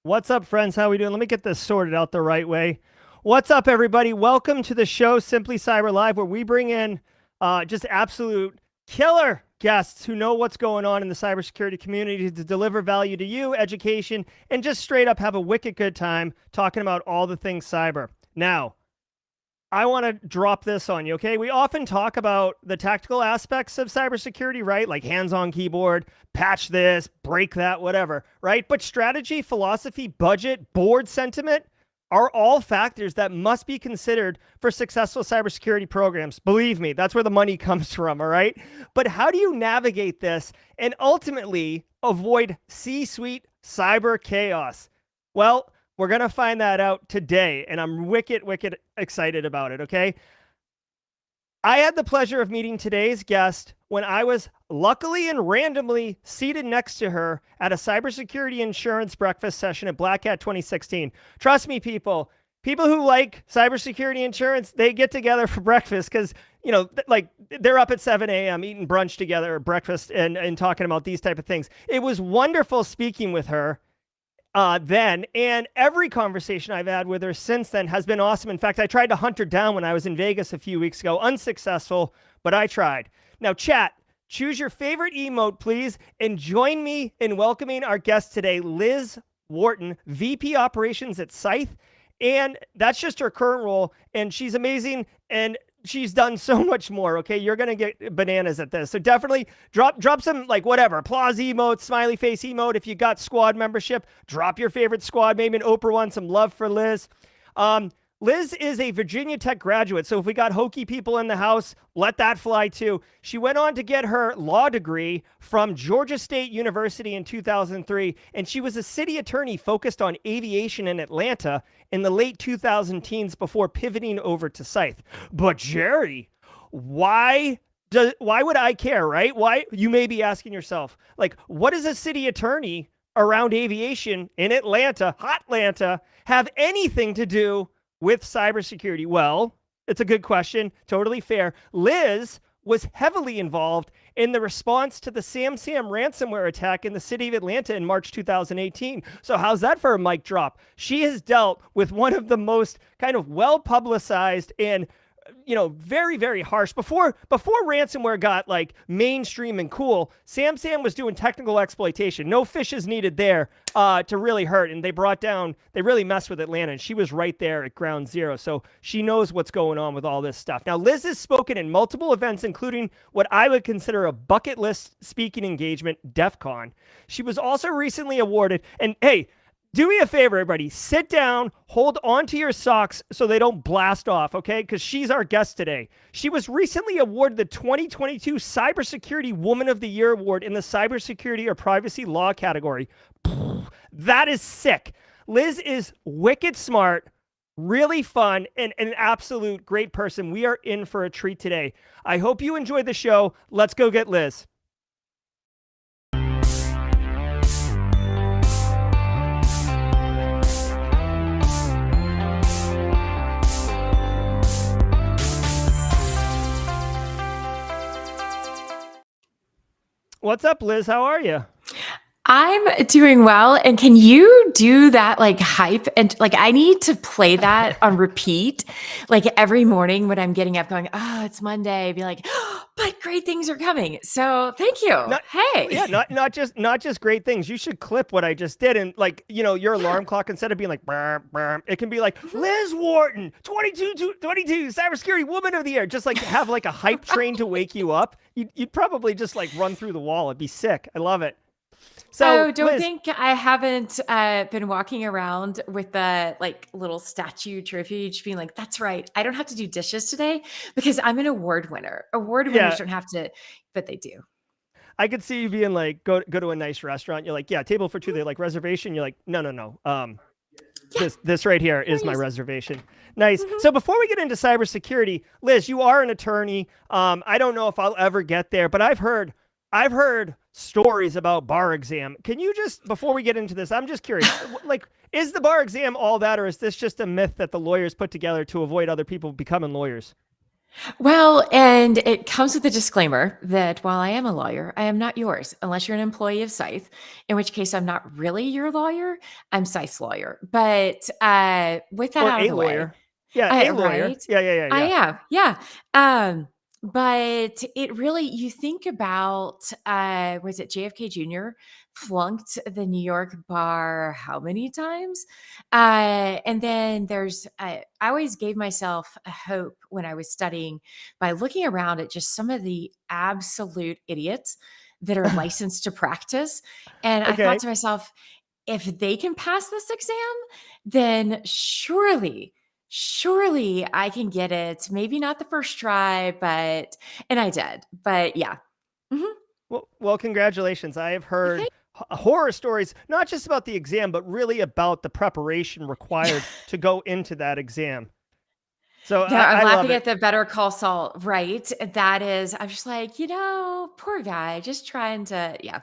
What's up, friends? How we doing? Let me get this sorted out the right way. What's up, everybody? Welcome to the show, Simply Cyber Live, where we bring in just absolute killer guests who know what's going on in the cybersecurity community to deliver value to you, education, and just straight up have a wicked good time talking about all the things cyber. Now, I want to drop this on you, okay? We often talk about the tactical aspects of cybersecurity, right? Like hands-on keyboard, patch this, break that, whatever, right? But strategy, philosophy, budget, board sentiment are all factors that must be considered for successful cybersecurity programs. Believe me, that's where the money comes from, all right? But how do you navigate this and ultimately avoid C-suite cyber chaos? Well, we're going to find that out today, and I'm wicked excited about it, okay? I had the pleasure of meeting today's guest when I was luckily and randomly seated next to her at a cybersecurity insurance breakfast session at Black Hat 2016. Trust me, people who like cybersecurity insurance, they get together for breakfast because, you know, like they're up at 7 a.m. eating brunch together or breakfast and talking about these type of things. It was wonderful speaking with her then, and every conversation I've had with her since then has been awesome. In fact, I tried to hunt her down when I was in Vegas a few weeks ago. Unsuccessful, but I tried. Now, chat, choose your favorite emote, please, and join me in welcoming our guest today, Liz Wharton, VP Operations at Scythe. And that's just her current role, and she's amazing, and she's done so much more, okay? You're going to get bananas at this. So definitely drop some, like, whatever, applause emote, smiley face emote. If you got squad membership, drop your favorite squad, maybe an Oprah one, some love for Liz. Liz is a Virginia Tech graduate, so if we got hokey people in the house, let that fly too. She went on to get her law degree from Georgia State University in 2003, and she was a city attorney focused on aviation in Atlanta in the late 2010s before pivoting over to Scythe. But Jerry, why would I care, right? Why, you may be asking yourself, like, what does a city attorney around aviation in Atlanta, hot Atlanta, have anything to do with cybersecurity? Well, it's a good question. Totally fair. Liz was heavily involved in the response to the SamSam ransomware attack in the city of Atlanta in March 2018. So how's that for a mic drop? She has dealt with one of the most kind of well-publicized and, you know, very harsh. Before ransomware got like mainstream and cool, SamSam was doing technical exploitation. No fishes needed there to really hurt. And they really messed with Atlanta, and she was right there at ground zero. So she knows what's going on with all this stuff. Now, Liz has spoken in multiple events, including what I would consider a bucket list speaking engagement, DEF CON. She was also recently awarded, and hey, do me a favor, everybody. Sit down, hold on to your socks so they don't blast off, okay? Because she's our guest today. She was recently awarded the 2022 Cybersecurity Woman of the Year Award in the Cybersecurity or Privacy Law category. That is sick. Liz is wicked smart, really fun, and an absolute great person. We are in for a treat today. I hope you enjoyed the show. Let's go get Liz. What's up, Liz? How are you? I'm doing well. And can you do that like hype? And like, I need to play that on repeat, like every morning when I'm getting up going, oh, it's Monday, be like, oh, but great things are coming. So thank you. Not just great things. You should clip what I just did. And like, you know, your alarm clock, instead of being like, burr, burr, it can be like Liz Wharton, 22 Cybersecurity Woman of the Year. Just like have like a hype train to wake you up. You'd probably just like run through the wall. It'd be sick. I love it. So, don't Liz, think I haven't been walking around with the like little statue trophy, just being like, that's right. I don't have to do dishes today because I'm an award winner. Award winners don't have to, but they do. I could see you being like, go to a nice restaurant. You're like, yeah, table for two. They're like, reservation. You're like, no. This right here is my reservation. Nice. So before we get into cybersecurity, Liz, you are an attorney. I don't know if I'll ever get there, but I've heard stories about bar exam. Can you just, before we get into this, I'm just curious, like, is the bar exam all that, or is this just a myth that the lawyers put together to avoid other people becoming lawyers? Well, and it comes with a disclaimer that while I am a lawyer, I am not yours unless you're an employee of Scythe, in which case I'm not really your lawyer. I'm Scythe's lawyer. But with that Or out of a the way, lawyer. Yeah, a lawyer. right? Yeah, yeah, yeah, I yeah. am, yeah. But it really, you think about, was it JFK Jr. flunked the New York bar how many times? And then I always gave myself a hope when I was studying by looking around at just some of the absolute idiots that are licensed to practice. And I thought Okay. to myself, if they can pass this exam, then surely I can get it. Maybe not the first try, but and I did. But yeah. Mhm. Well, congratulations. I have heard Okay. horror stories, not just about the exam, but really about the preparation required to go into that exam. So No, I'm I love laughing it. at the Better Call Saul, right? That is, I'm just like, poor guy, just trying to, yeah.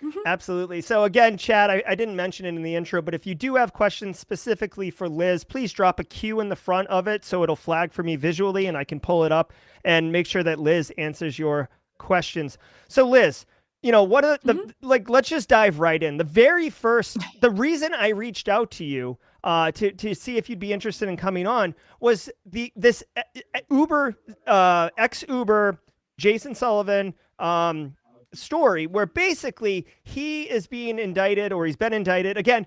Mhm. Absolutely. So again, Chad, I didn't mention it in the intro, but if you do have questions specifically for Liz, please drop a Q in the front of it so it'll flag for me visually and I can pull it up and make sure that Liz answers your questions. So Liz, what are Mhm. like, let's just dive right in. The reason I reached out to you to see if you'd be interested in coming on was this Uber, ex Uber, Jason Sullivan, story where basically he is being indicted or he's been indicted again.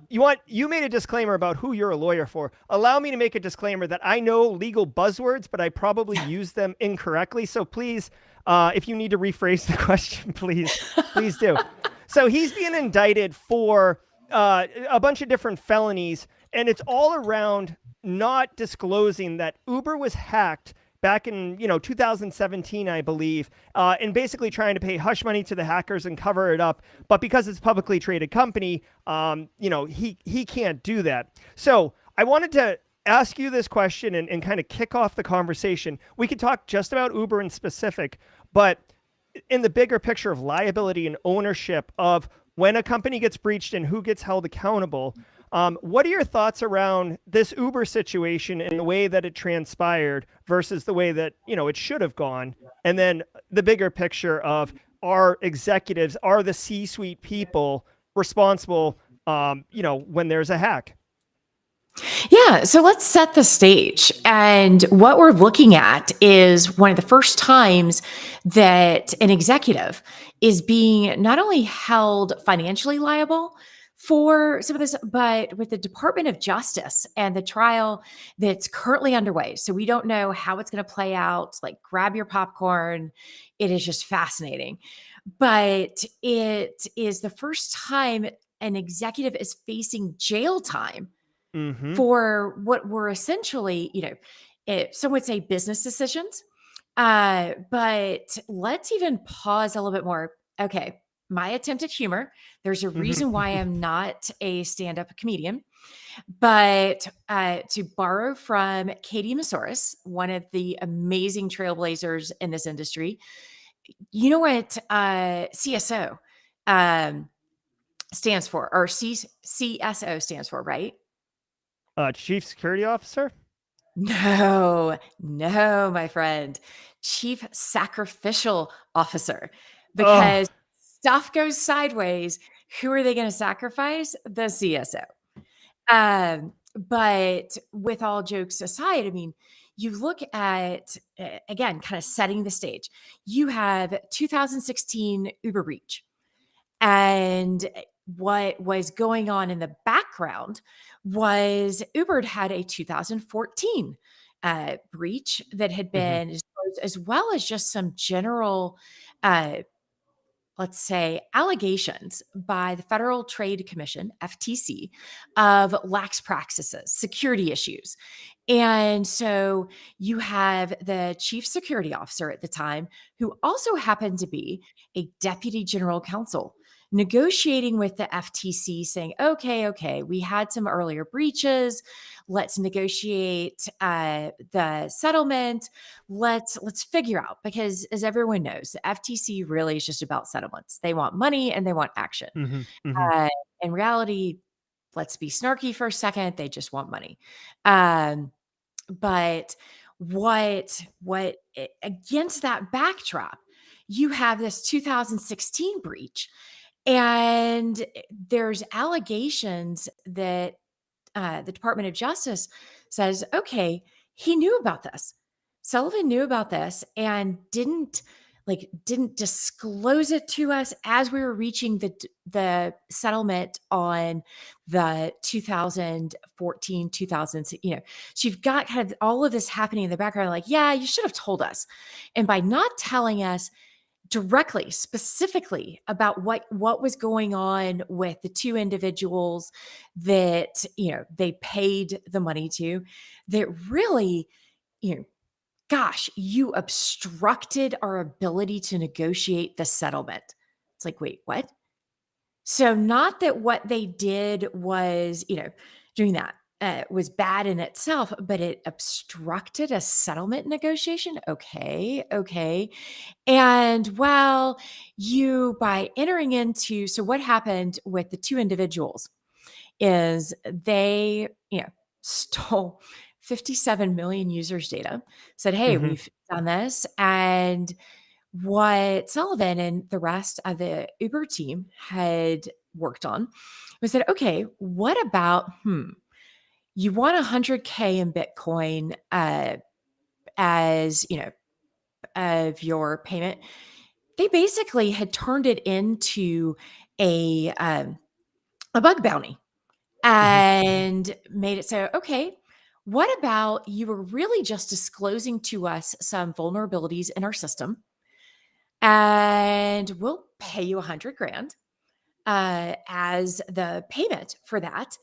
You made a disclaimer about who you're a lawyer for. Allow me to make a disclaimer that I know legal buzzwords, but I probably use them incorrectly, so please, if you need to rephrase the question, please do. So he's being indicted for a bunch of different felonies, and it's all around not disclosing that Uber was hacked back in 2017, I believe, and basically trying to pay hush money to the hackers and cover it up. But because it's a publicly traded company, he can't do that. So I wanted to ask you this question and kind of kick off the conversation. We could talk just about Uber in specific, but in the bigger picture of liability and ownership of when a company gets breached and who gets held accountable. What are your thoughts around this Uber situation and the way that it transpired versus the way that it should have gone? And then the bigger picture of are executives, are the C-suite people responsible? When there's a hack. Yeah, so let's set the stage. And what we're looking at is one of the first times that an executive is being not only held financially liable for some of this, but with the Department of Justice and the trial that's currently underway. So we don't know how it's going to play out. Like, grab your popcorn. It is just fascinating. But it is the first time an executive is facing jail time Mm-hmm. for what were essentially, some would say business decisions. But let's even pause a little bit more. Okay, my attempt at humor. There's a reason why Mm-hmm. I'm not a stand-up comedian, but to borrow from Katie Masoris, one of the amazing trailblazers in this industry, you know what CSO um, stands for, or CSO stands for, right? Chief Security Officer. No, my friend. Chief Sacrificial Officer. Oh. Because stuff goes sideways. Who are they going to sacrifice? The CSO. But with all jokes aside, I mean, you look at, again, kind of setting the stage. You have 2016 Uber Reach. And what was going on in the background was Uber had a 2014 breach that had Mm-hmm. been disclosed, as well as just some general, uh, let's say, allegations by the Federal Trade Commission, FTC, of lax practices, security issues. And so you have the chief security officer at the time, who also happened to be a deputy general counsel, negotiating with the FTC, saying, okay, we had some earlier breaches. Let's negotiate the settlement. Let's figure out, because as everyone knows, the FTC really is just about settlements. They want money and they want action. Mm-hmm. Mm-hmm. Uh, in reality, let's be snarky for a second. They just want money. Um, but Against that backdrop, you have this 2016 breach, and there's allegations that the Department of Justice says, okay, he knew about this. Sullivan knew about this and didn't disclose it to us as we were reaching the settlement on the 2014 2000. So you've got kind of all of this happening in the background, like, yeah, you should have told us. And by not telling us directly, specifically about what was going on with the two individuals that they paid the money to, that really, you know, gosh, you obstructed our ability to negotiate the settlement. It's like, wait, what? So not that what they did was, doing that was bad in itself, but it obstructed a settlement negotiation. Okay. And well, by entering into, so what happened with the two individuals is they, stole 57 million users' data, said, hey, Mm-hmm. we've done this. And what Sullivan and the rest of the Uber team had worked on was that, okay, what about, you want 100K in Bitcoin as, of your payment. They basically had turned it into a bug bounty Mm-hmm. and made it so, okay, what about you were really just disclosing to us some vulnerabilities in our system, and we'll pay you 100 grand as the payment for that,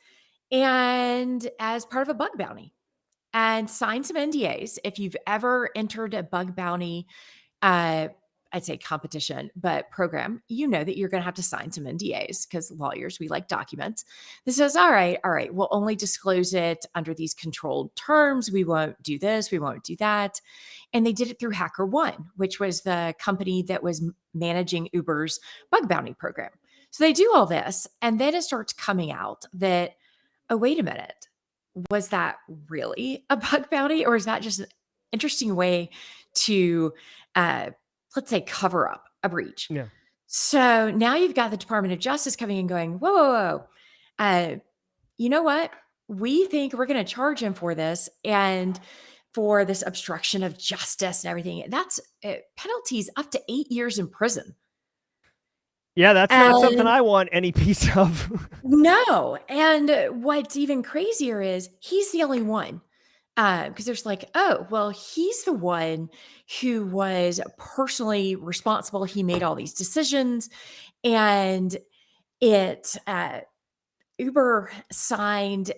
and as part of a bug bounty, and sign some NDAs. If you've ever entered a bug bounty, uh, I'd say competition, but program, that you're going to have to sign some NDAs because lawyers, we like documents. This says, all right, we'll only disclose it under these controlled terms. We won't do this. We won't do that. And they did it through HackerOne, which was the company that was managing Uber's bug bounty program. So they do all this. And then it starts coming out that, oh, wait a minute. Was that really a bug bounty, or is that just an interesting way to, let's say, cover up a breach? Yeah. So now you've got the Department of Justice coming and going, whoa, whoa, whoa. You know what? We think we're going to charge him for this and for this obstruction of justice and everything. That's penalties up to 8 years in prison. Yeah, that's not something And I want any piece of. no. And what's even crazier is he's the only one. Because there's like, oh, well, he's the one who was personally responsible. He made all these decisions, and Uber signed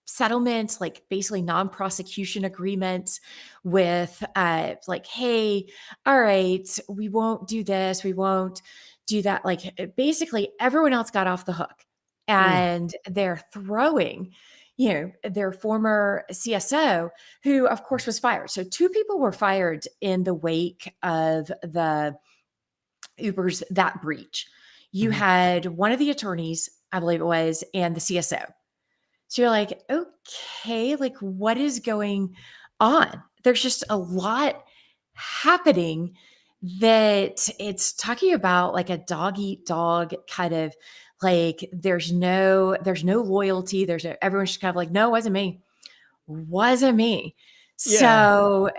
settlements, like basically non-prosecution agreements with like, hey, all right, we won't do this, we won't do that. Like basically everyone else got off the hook, Mm. and they're throwing their former CSO, who of course was fired. So two people were fired in the wake of the Uber's that breach. You Mhm. had one of the attorneys, I believe it was, and the CSO. So you're like, okay, like what is going on? There's just a lot happening that it's talking about like a dog eat dog kind of, like there's no loyalty. Everyone's just kind of like, no, it wasn't me. Yeah. So,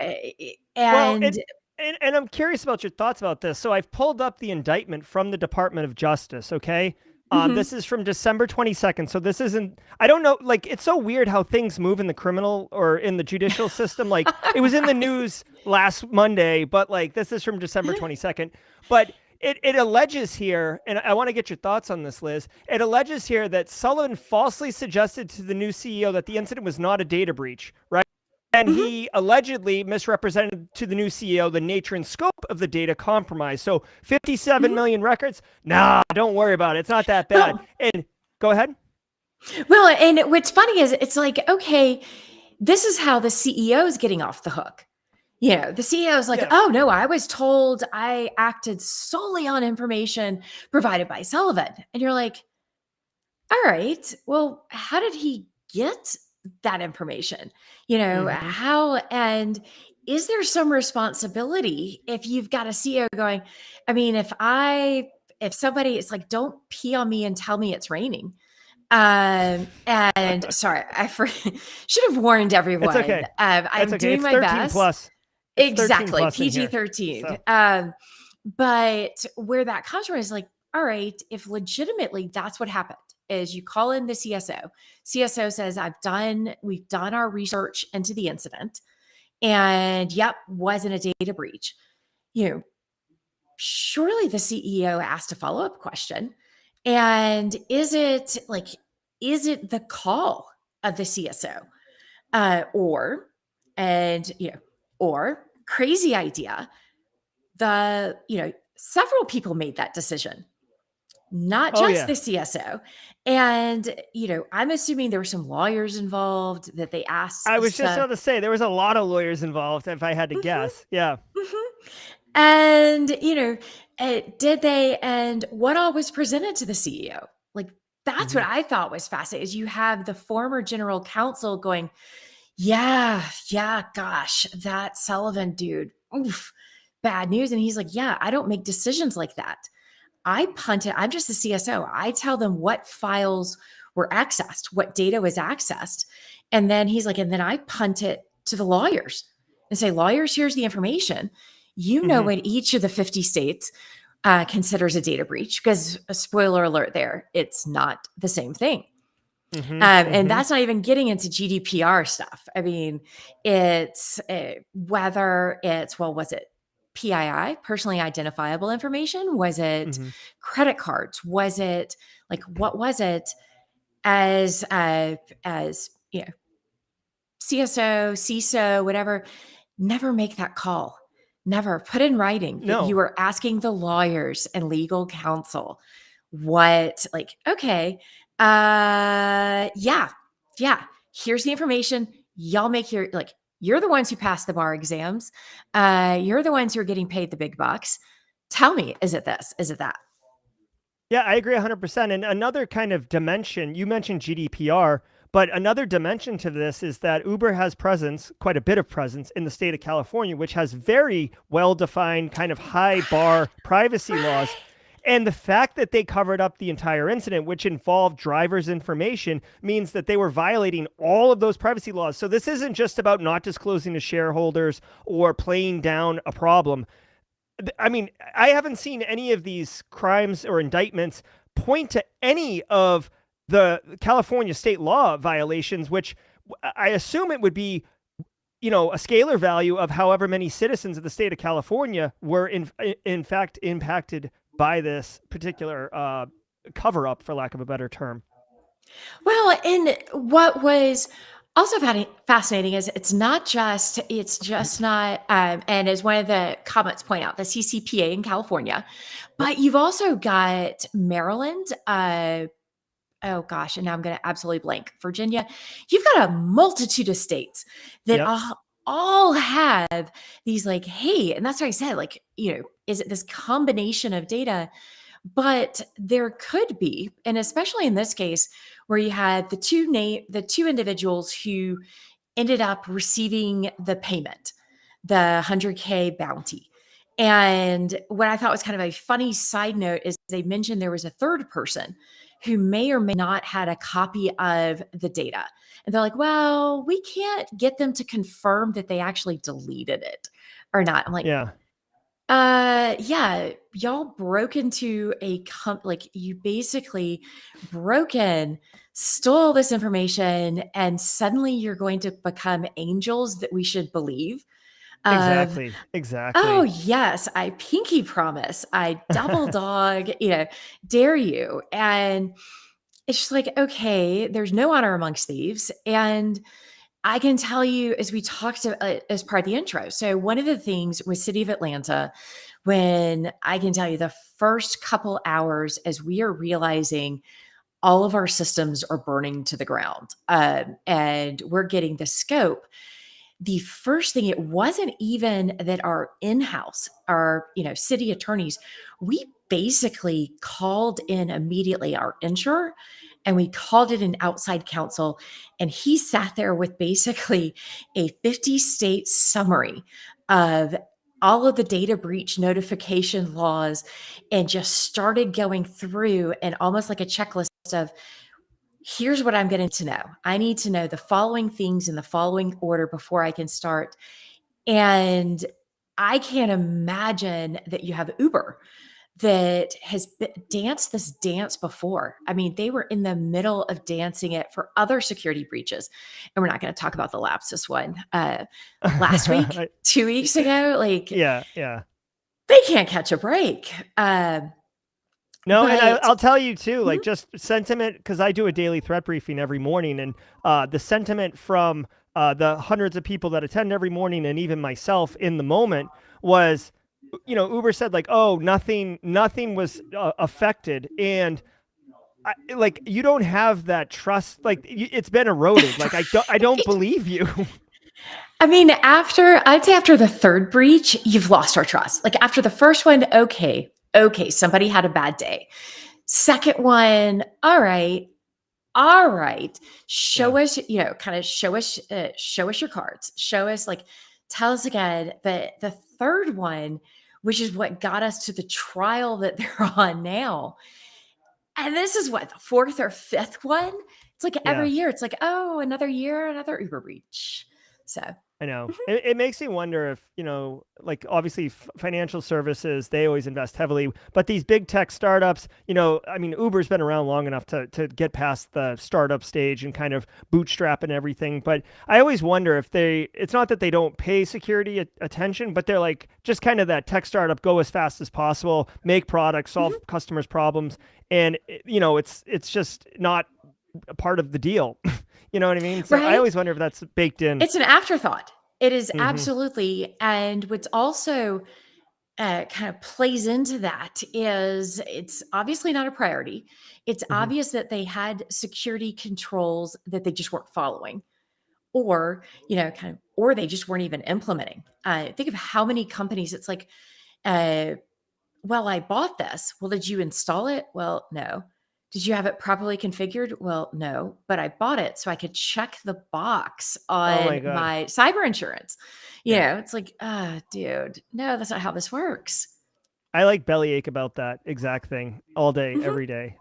Well, and and I'm curious about your thoughts about this. So I've pulled up the indictment from the Department of Justice. Okay. This mhm. is from December 22nd. So this isn't, I don't know, like, it's so weird how things move in the criminal or in the judicial system. Like, it was in the news last Monday, but like, this is from December 22nd. But it alleges here, and I want to get your thoughts on this, Liz. It alleges here that Sullivan falsely suggested to the new CEO that the incident was not a data breach, right? And Mhm. he allegedly misrepresented to the new CEO the nature and scope of the data compromise. So 57 Mhm. million records? Nah, don't worry about it. It's not that bad. Well, And go ahead. and what's funny is it's like, okay, this is how the CEO is getting off the hook. The CEO is like, Yeah. oh no, I was told I acted solely on information provided by Sullivan. And you're like, all right, well, how did he get that information? How, and is there some responsibility if you've got a CEO going, I mean, if somebody is like, don't pee on me and tell me it's raining. And sorry, should have warned It's everyone. okay. It's I'm okay. doing It's my 13 best. plus. It's 13 Exactly. plus in PG here. 13. So. But where that comes from is like, all right, if legitimately that's what happened, is you call in the CSO. CSO says, we've done our research into the incident, and yep, wasn't a data breach. Surely the CEO asked a follow-up question. And is it the call of the CSO? Or, or crazy idea, several people made that decision, not Oh just yeah. the CSO. And, I'm assuming there were some lawyers involved that they asked. I was just about to say there was a lot of lawyers involved, if I had to guess. Yeah. And, did they, and what all was presented to the CEO? Like, that's what I thought was fascinating, is you have the former general counsel going, yeah, gosh, that Sullivan dude, oof, bad news. And he's like, yeah, I don't make decisions like that. I punt it. I'm just the CSO. I tell them what files were accessed, what data was accessed. And then he's like, and then I punt it to the lawyers and say, lawyers, here's the information. What each of the 50 states considers a data breach, because a spoiler alert there, it's not the same thing. And that's not even getting into GDPR stuff. I mean, it's whether it's, was it PII, personally identifiable information? Was it credit cards? Was it like, what was it, as CSO, CISO, whatever? Never make that call. Never put in writing that you are asking the lawyers and legal counsel what, like, okay, yeah, here's the information. Y'all make you're the ones who pass the bar exams. You're the ones who are getting paid the big bucks. Tell me, is it this? Is it that? Yeah, I agree 100%. And another kind of dimension, you mentioned GDPR, but another dimension to this is that Uber has presence, quite a bit of presence, in the state of California, which has very well-defined kind of high bar privacy laws. And the fact that they covered up the entire incident, which involved drivers' information, means that they were violating all of those privacy laws. So this isn't just about not disclosing to shareholders or playing down a problem. I mean, I haven't seen any of these crimes or indictments point to any of the California state law violations, which I assume it would be, a scalar value of however many citizens of the state of California were in fact impacted by this particular cover up, for lack of a better term. Well, and what was also fascinating is it's just not, and as one of the comments point out, the CCPA in California, but you've also got Maryland, oh gosh, and now I'm going to absolutely blank, Virginia. You've got a multitude of states that all have these, like, hey, and that's what I said, like, is it this combination of data? But there could be, and especially in this case, where you had the two individuals who ended up receiving the payment, the 100K bounty. And what I thought was kind of a funny side note is they mentioned there was a third person who may or may not had a copy of the data. And they're like, well, we can't get them to confirm that they actually deleted it or not. I'm like, yeah, y'all broke into you basically stole this information, and suddenly you're going to become angels that we should believe. Exactly. Oh yes, I pinky promise, I double dog, dare you. And it's just like, okay, there's no honor amongst thieves. And I can tell you, as we talked as part of the intro. So one of the things with City of Atlanta, when I can tell you the first couple hours as we are realizing all of our systems are burning to the ground, and we're getting the scope, the first thing, it wasn't even that our in-house, our, city attorneys, we basically called in immediately our insurer, and we called it an outside counsel, and he sat there with basically a 50-state summary of all of the data breach notification laws, and just started going through and almost like a checklist of, here's what I'm getting to know. I need to know the following things in the following order before I can start. And I can't imagine that you have Uber that has danced this dance before. I mean, they were in the middle of dancing it for other security breaches. And we're not going to talk about the lapsus one last week, 2 weeks ago. Like, yeah. they can't catch a break. No, and But I'll tell you too, like Mhm. just sentiment, because I do a daily threat briefing every morning, and the sentiment from the hundreds of people that attend every morning, and even myself in the moment, was, Uber said like, oh, nothing was affected, and like you don't have that trust, like it's been eroded. Like I don't believe you. I mean, I'd say after the third breach, you've lost our trust. Like after the first one, okay, somebody had a bad day. Second one, all right, show Yeah. us, kind of show us your cards, show us, like, tell us again. But the third one, which is what got us to the trial that they're on now, and this is what, the fourth or fifth one. It's like every Yeah. year, it's like, oh, another year, another Uber breach. So I know. mhm. It makes me wonder if, like obviously financial services, they always invest heavily, but these big tech startups, I mean, Uber's been around long enough to get past the startup stage and kind of bootstrap and everything. But I always wonder if it's not that they don't pay security attention, but they're like just kind of that tech startup, go as fast as possible, make products, solve customers' problems. And, it's just not a part of the deal. You know what I mean? So I Right? always wonder if that's baked in. It's an afterthought. It is Hmm. absolutely. And what's also kind of plays into that is it's obviously not a priority. It's Hmm. obvious that they had security controls that they just weren't following, or, or they just weren't even implementing. Think of how many companies it's like, uh, well, I bought this. Well, did you install it? Well, no. Did you have it properly configured? Well, no, but I bought it so I could check the box Oh my on God. my cyber insurance. Yeah. It's like, ah, dude, no, that's not how this works. I like bellyache about that exact thing all day, Mhm. every day.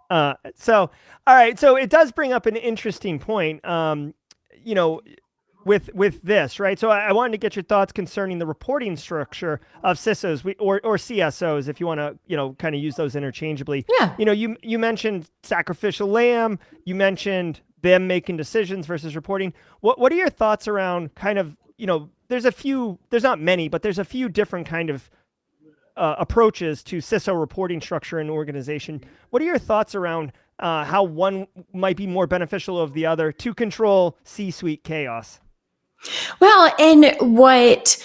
So, all right. So it does bring up an interesting point. You know, with this, right? So I wanted to get your thoughts concerning the reporting structure of CISOs, or CSOs, if you want to, kind of use those interchangeably. Yeah. You mentioned sacrificial lamb. You mentioned them making decisions versus reporting. What are your thoughts around kind of, there's not many, but there's a few different kind of approaches to CISO reporting structure and organization. What are your thoughts around how one might be more beneficial of the other to control C-suite chaos? Well, and what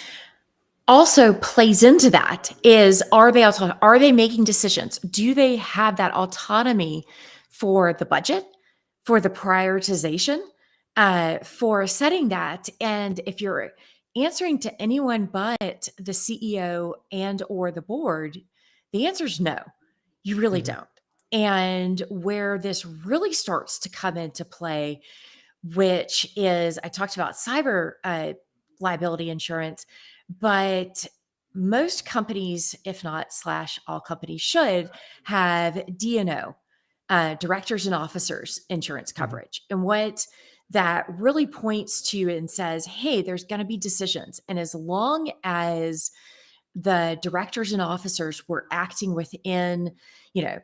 also plays into that is, are they making decisions? Do they have that autonomy for the budget, for the prioritization, for setting that? And if you're answering to anyone but the CEO and or the board, the answer is no, you really Hmm. don't. And where this really starts to come into play, which is, I talked about cyber liability insurance, but most companies, if not slash all companies, should have DNO, directors and officers insurance Hmm. coverage. And what that really points to and says, hey, there's going to be decisions. And as long as the directors and officers were acting within,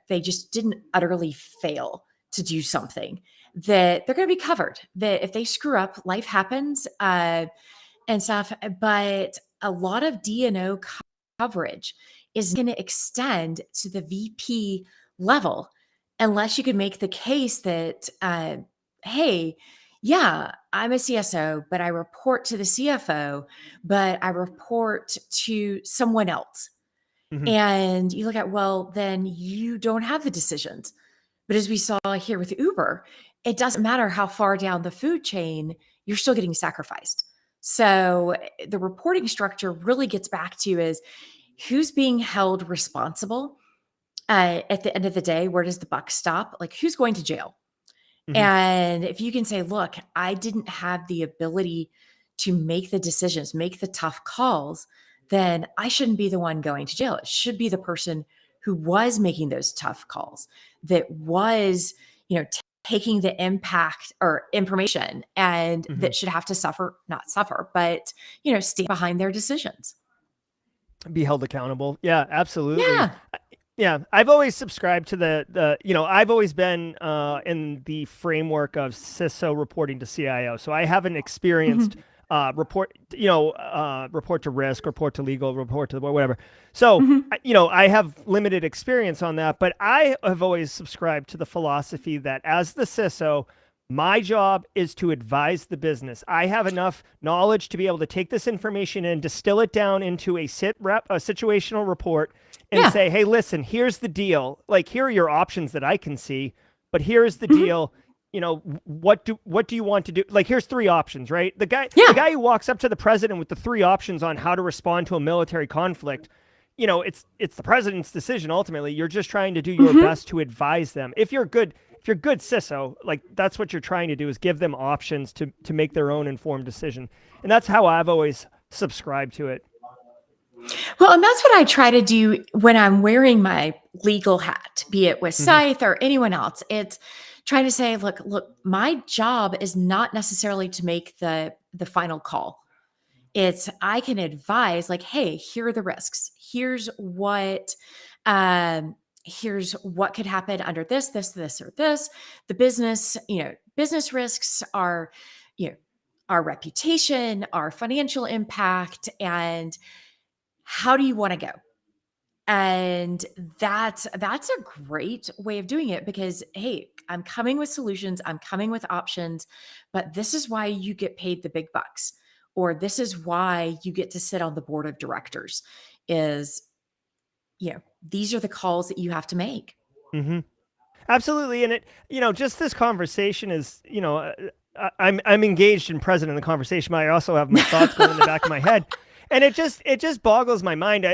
they just didn't utterly fail to do something, that they're going to be covered. That if they screw up, life happens and stuff. But a lot of DNO coverage is going to extend to the VP level, unless you can make the case that, hey, yeah, I'm a CSO, but I report to the CFO, but I report to someone else. Hmm. And you look at, well, then you don't have the decisions. But as we saw here with Uber, it doesn't matter how far down the food chain, you're still getting sacrificed. So the reporting structure really gets back to is who's being held responsible at the end of the day. Where does the buck stop? Like, who's going to jail? Mhm. And if you can say, look, I didn't have the ability to make the decisions, make the tough calls, then I shouldn't be the one going to jail. It should be the person who was making those tough calls, that was, taking the impact or information, and Mhm. that should have to suffer, not suffer, but, stand behind their decisions. Be held accountable. Yeah, absolutely. Yeah. Yeah, I've always subscribed to I've always been in the framework of CISO reporting to CIO. So I haven't experienced Mhm. report to risk, report to legal, report to whatever. So, Mhm. I have limited experience on that, but I have always subscribed to the philosophy that as the CISO, my job is to advise the business. I have enough knowledge to be able to take this information and distill it down into a situational report and Yeah. say, hey, listen, here's the deal. Like, here are your options that I can see, but here's the Mhm. deal. What do you want to do? Like, here's three options, right? The Yeah. guy who walks up to the president with the three options on how to respond to a military conflict, it's the president's decision ultimately. You're just trying to do your Mhm. best to advise them. If you're good CISO, like that's what you're trying to do is give them options to make their own informed decision. And that's how I've always subscribed to it. Well, and that's what I try to do when I'm wearing my legal hat, be it with Hmm. Scythe or anyone else. It's trying to say, look, my job is not necessarily to make the final call. It's I can advise, like, hey, here are the risks. Here's what could happen under this, or this. The business risks are, you know, our reputation, our financial impact, and how do you want to go? And that's a great way of doing it because hey, I'm coming with solutions, I'm coming with options, but this is why you get paid the big bucks, or this is why you get to sit on the board of directors. Is these are the calls that you have to make. Hmm. Absolutely, and just this conversation is, I'm engaged and present in the conversation, but I also have my thoughts going in the back of my head, and it just boggles my mind.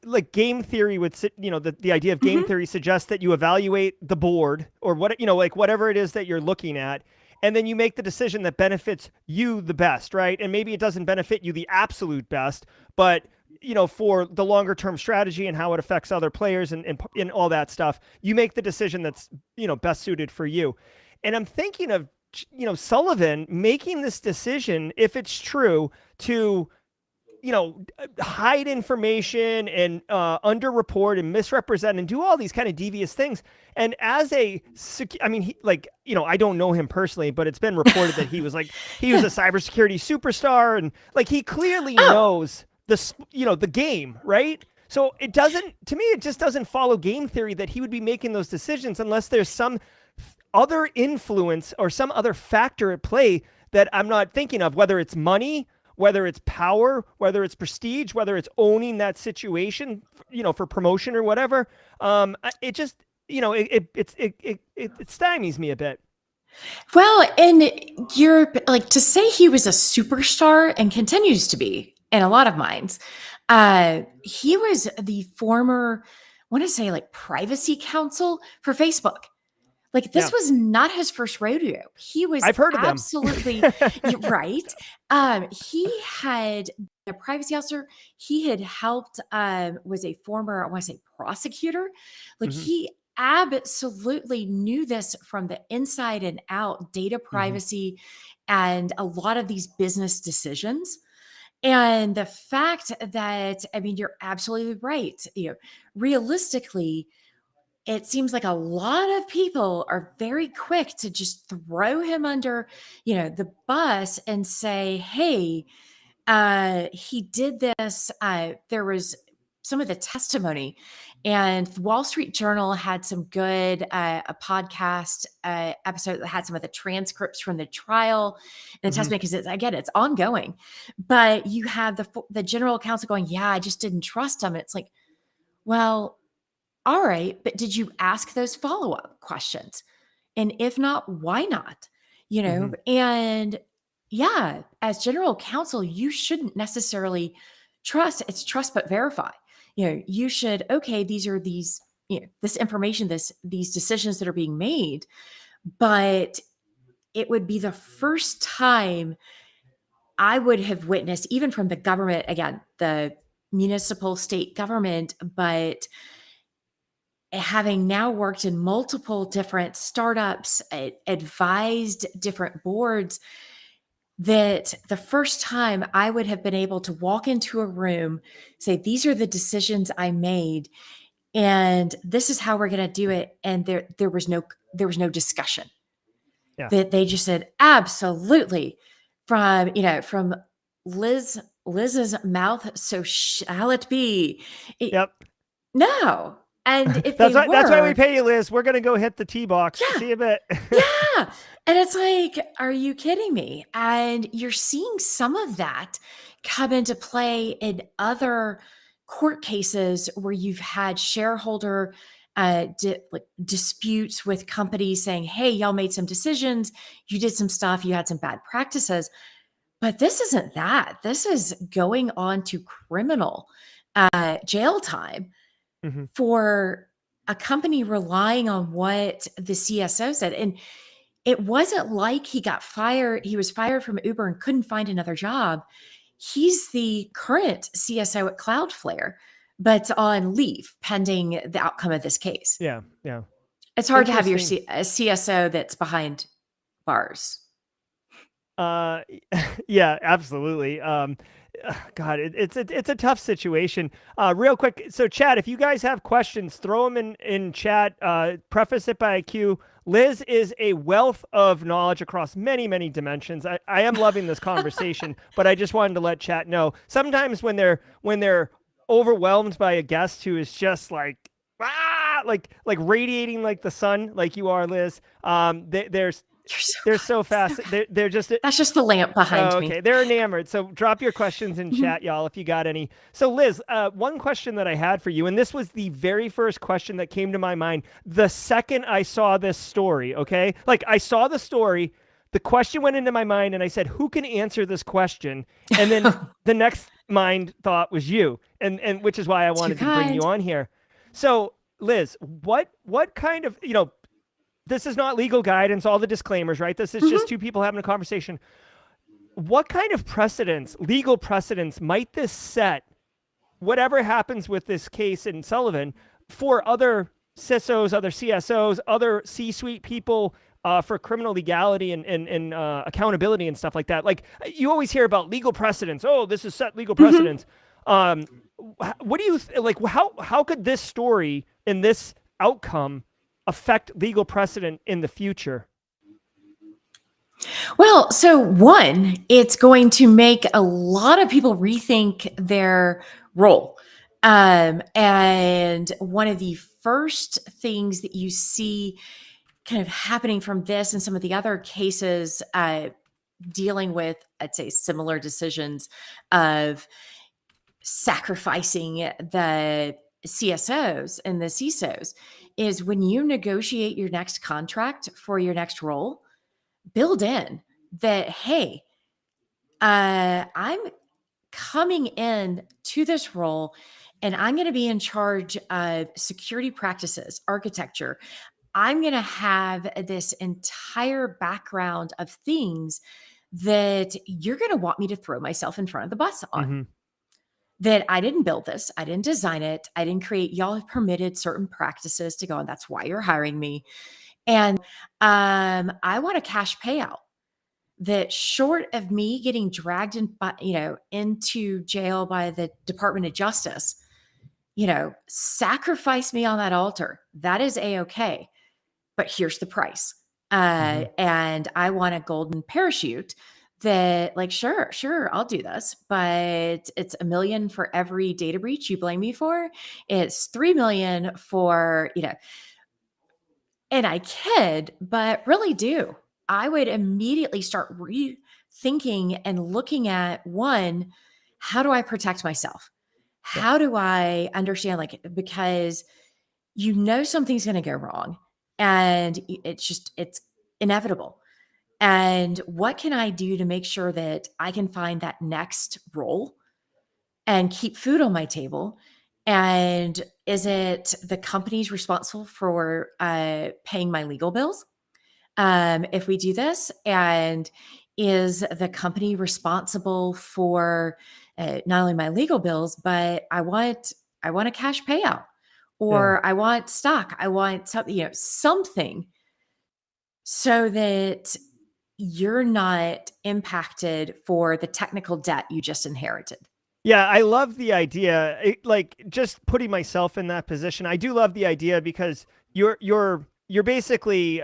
Like game theory would sit, the idea of game Mhm. theory suggests that you evaluate the board or like whatever it is that you're looking at, and then you make the decision that benefits you the best, right? And maybe it doesn't benefit you the absolute best, but for the longer term strategy and how it affects other players and all that stuff, you make the decision that's, best suited for you. And I'm thinking of, Sullivan making this decision, if it's true, to, hide information and underreport and misrepresent and do all these kind of devious things. And as I mean, I don't know him personally, but it's been reported that he was a Yeah. cybersecurity superstar, and like he clearly Oh. knows the game, right? So to me, it just doesn't follow game theory that he would be making those decisions unless there's some other influence or some other factor at play that I'm not thinking of, whether it's money, whether it's power, whether it's prestige, whether it's owning that situation, for promotion or whatever. It just, it stymies me a bit. Well, and you're like to say he was a superstar and continues to be in a lot of minds. He was the former, I want to say, like privacy counsel for Facebook. Like Yeah, this was not his first rodeo. He was I've heard of them. absolutely right. He had a privacy officer. He had helped. Was a former, I want to say, prosecutor. Like Hmm. he absolutely knew this from the inside and out. Data Hmm. privacy, and a lot of these business decisions. And the fact that, I mean, you're absolutely right. Realistically, it seems like a lot of people are very quick to just throw him under, the bus and say, "Hey, he did this." There was some of the testimony, and the Wall Street Journal had some good a podcast episode that had some of the transcripts from the trial and the Hmm. testimony because it's ongoing. But you have the general counsel going, "Yeah, I just didn't trust him." It's like, well, all right, but did you ask those follow-up questions? And if not, why not? Hmm. And yeah, as general counsel, you shouldn't necessarily trust. It's trust but verify. You should, okay, these, this information, these decisions that are being made, but it would be the first time I would have witnessed, even from the government, again, the municipal state government, but having now worked in multiple different startups, advised different boards, that the first time I would have been able to walk into a room, say, these are the decisions I made, and this is how we're going to do it. And there was no discussion. Yeah. That they just said, absolutely, from Liz's mouth, so shall it be. Yep. No. And if they that's why we were, pay you, Liz. We're gonna go hit the tee box. yeah, See you a bit. yeah. And it's like, are you kidding me? And you're seeing some of that come into play in other court cases where you've had shareholder disputes with companies saying, hey, y'all made some decisions, you did some stuff, you had some bad practices. But this isn't that. This is going on to criminal jail time Mm-hmm. for a company relying on what the CSO said. And it wasn't like he got fired. He was fired from Uber and couldn't find another job. He's the current CSO at Cloudflare, but on leave pending the outcome of this case. Yeah. Yeah. It's hard to have your Interesting. a CSO that's behind bars. Uh, yeah, absolutely. God, it's a tough situation. Real quick, so chat, if you guys have questions, throw them in chat. Preface it by a Q. Liz is a wealth of knowledge across many dimensions. I am loving this conversation, but I just wanted to let chat know. Sometimes when they're overwhelmed by a guest who is just like radiating like the sun, like you are, Liz. There's You're so they're kind. so fast. They're just That's just the lamp behind oh, me. okay. They're enamored. So drop your questions in Mhm. chat, y'all, if you got any. So Liz, one question that I had for you, and this was the very first question that came to my mind the second I saw this story. Okay, like I saw the story, the question went into my mind, and I said, "Who can answer this question?" And then the next mind thought was you, and which is why I Too wanted to bring you kind. on here. So Liz, what kind of this is not legal guidance, all the disclaimers, right? This is just Mhm. two people having a conversation. What kind of precedents, legal precedents, might this set, whatever happens with this case in Sullivan, for other CISOs, other CSOs, other C-suite people, for criminal legality and accountability and stuff like that? Like you always hear about legal precedents. Oh, this is set legal Mhm. precedents. Um, what do you like? How could this story and this outcome affect legal precedent in the future? Well, so one, it's going to make a lot of people rethink their role. And one of the first things that you see kind of happening from this and some of the other cases dealing with, I'd say, similar decisions of sacrificing the CSOs and the CISOs is when you negotiate your next contract for your next role, build in that, hey, I'm coming in to this role and I'm going to be in charge of security practices, architecture. I'm going to have this entire background of things that you're going to want me to throw myself in front of the bus on. Mm-hmm. That I didn't build this, I didn't design it, I didn't create. Y'all have permitted certain practices to go, and that's why you're hiring me. And I want a cash payout that, short of me getting dragged into jail by the Department of Justice, sacrifice me on that altar. That is a-okay. But here's the price. Mm-hmm. And I want a golden parachute that, like, sure, I'll do this, but it's $1 million for every data breach you blame me for. It's $3 million for, and I kid, but really do. I would immediately start rethinking and looking at, one, how do I protect myself? Yep. How do I understand? Like, because something's going to go wrong and it's inevitable. And what can I do to make sure that I can find that next role and keep food on my table? And is it the company's responsible for paying my legal bills if we do this? And is the company responsible for not only my legal bills, but I want a cash payout, Yeah. or I want stock, I want something, something, so that you're not impacted for the technical debt you just inherited. Yeah, I love the idea. Like just putting myself in that position, I do love the idea because you're basically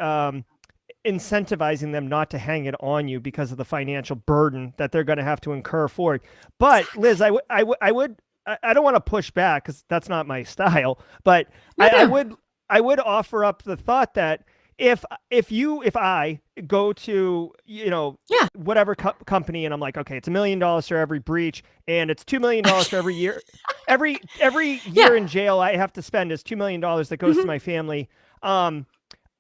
incentivizing them not to hang it on you because of the financial burden that they're going to have to incur for it. But Liz, Exactly. I don't want to push back because that's not my style. But No, I no. would I would offer up the thought that if I go to Yeah. whatever company and I'm like, okay, it's $1 million for every breach and it's $2 million for every year. Every year Yeah. in jail I have to spend is $2 million that goes to Mhm. my family. Um,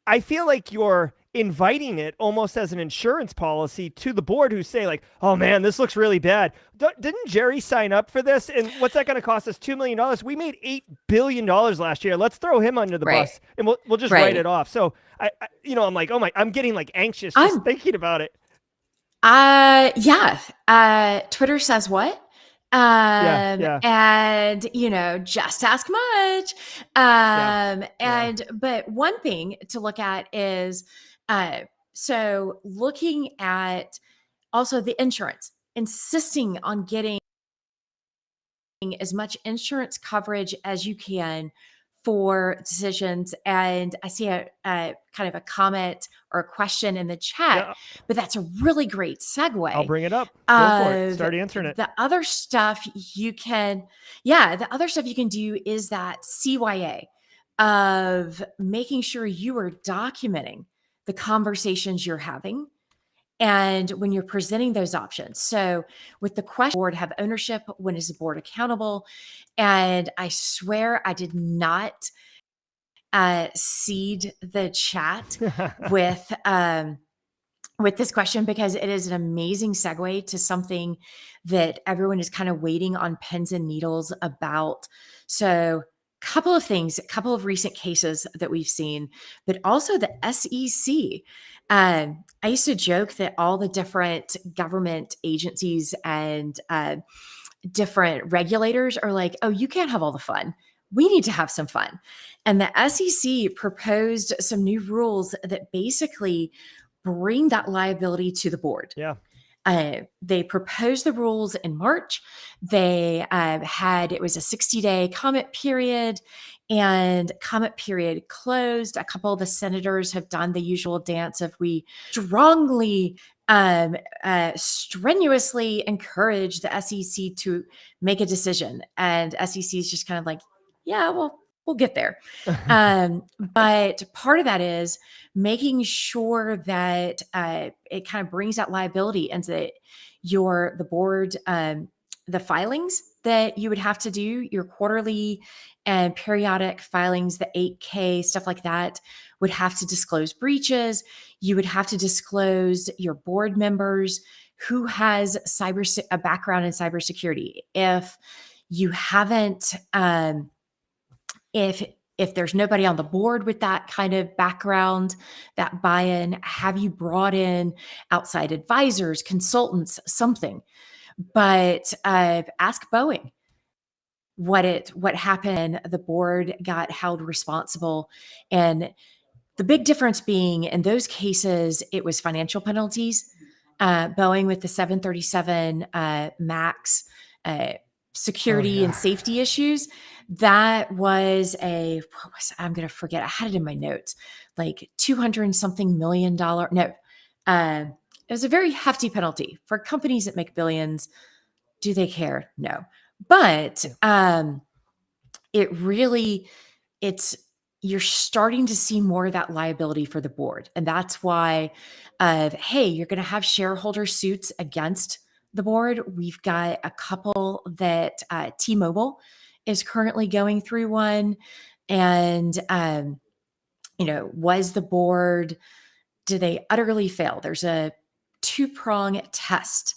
I feel like you're inviting it almost as an insurance policy to the board who say like, "Oh man, this looks really bad. Didn't Jerry sign up for this? And what's that going to cost us? $2 million. We made $8 billion last year. Let's throw him under the Right. bus and we'll just write it Right. off." So I'm like, oh my, I'm getting like anxious just I'm thinking about it. Yeah. Twitter says what? Yeah, yeah, And just ask much. yeah, yeah, But one thing to look at is uh so looking at also the insurance, insisting on getting as much insurance coverage as you can for decisions. And I see a kind of a comment or a question in the chat, yeah. but that's a really great I'll segue bring it up. Go for it. of Start answering it. the other stuff the other stuff you can do is that CYA of making sure you are documenting the conversations you're having and when you're presenting those options. So with the question, board have ownership, when is the board accountable? And I swear I did not seed the chat with this question, because it is an amazing segue to something that everyone is kind of waiting on pins and needles about. So couple of things, a couple of recent cases that we've seen, but also the SEC. I used to joke that all the different government agencies and different regulators are like, oh, you can't have all the fun. We need to have some fun. And the SEC proposed some new rules that basically bring that liability to the board. Yeah. They proposed the rules in March. They it was a 60-day comment period, and comment period closed. A couple of the senators have done the usual dance of we strongly, strenuously encourage the SEC to make a decision. And SEC is just kind of like, yeah, well, we'll get there. But part of that is making sure that it kind of brings that liability and that the board, the filings that you would have to do, your quarterly and periodic filings, the 8K, stuff like that, would have to disclose breaches. You would have to disclose your board members who has a background in cybersecurity. If you haven't, if there's nobody on the board with that kind of background, that buy-in, have you brought in outside advisors, consultants, something? But ask Boeing what happened. The board got held responsible, and the big difference being in those cases, it was financial penalties. Boeing with the 737 Max Oh security and yeah. safety issues. That was I'm going to forget. I had it in my notes, like 200 and something $1 million. No, it was a very hefty penalty for companies that make billions. Do they care? No. But Yeah. it really, it's you're starting to see more of that liability for the board. And that's why hey, you're going to have shareholder suits against the board. We've got a couple that T-Mobile is currently going through one. And was the board did they utterly fail? There's a two-prong test,